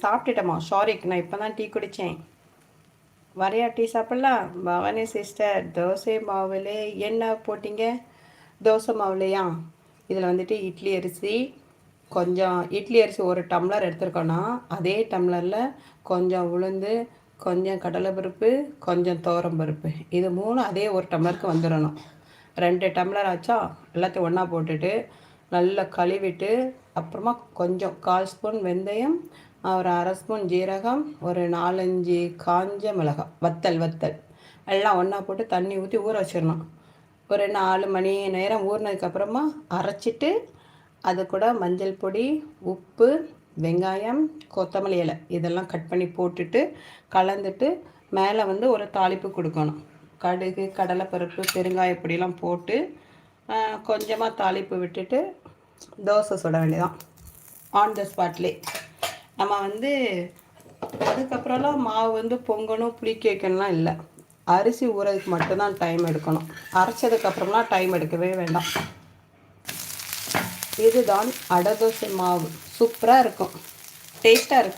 சாப்பிட்டுட்டேம்மா. சாரிக்கு நான் இப்போ தான் டீ குடித்தேன். வரையா டீ சாப்பிட்லாம்? பவானி சிஸ்டர், தோசை மாவுலே என்ன போட்டிங்க? தோசை மாவுலையா? இதில் வந்துட்டு இட்லி அரிசி, கொஞ்சம் இட்லி அரிசி 1 டம்ளர் எடுத்துருக்கோன்னா அதே டம்ளரில் கொஞ்சம் உளுந்து, கொஞ்சம் கடலைப்பருப்பு, கொஞ்சம் துவரம்பருப்பு, இது 3 அதே 1 டம்ளருக்கு வந்துடணும். 2 டம்ளர் ஆச்சா? எல்லாத்தையும் ஒன்றா போட்டுட்டு நல்லா கழுவிட்டு, அப்புறமா கொஞ்சம் 1/4 ஸ்பூன் வெந்தயம், ஒரு 1/2 ஸ்பூன் ஜீரகம், ஒரு 4-5 காஞ்ச மிளகாய் வத்தல் எல்லாம் ஒன்றா போட்டு தண்ணி ஊற்றி ஊற வச்சிடணும். ஒரு 4 மணி நேரம் ஊறினதுக்கப்புறமா அரைச்சிட்டு, அது கூட மஞ்சள் பொடி, உப்பு, வெங்காயம், கொத்தமல்லி இலை இதெல்லாம் கட் பண்ணி போட்டுட்டு கலந்துட்டு மேலே வந்து ஒரு தாளிப்பு கொடுக்கணும். கடுகு, கடலைப்பருப்பு, பெருங்காயப்பொடியெலாம் போட்டு கொஞ்சமாக தாளிப்பு விட்டுட்டு தோசை சுட வேண்டியதான் ஆன் த ஸ்பாட்லே. நம்ம வந்து அதுக்கப்புறம்லாம் மாவு வந்து பொங்கணும் புளிக்க வைக்கணும்லாம் இல்லை. அரிசி ஊறதுக்கு மட்டும்தான் டைம் எடுக்கணும். அரைச்சதுக்கப்புறம்லாம் டைம் எடுக்கவே வேண்டாம். இதுதான் அடை தோசை மாவு. சூப்பராக இருக்கும், டேஸ்ட்டாக இருக்கும்.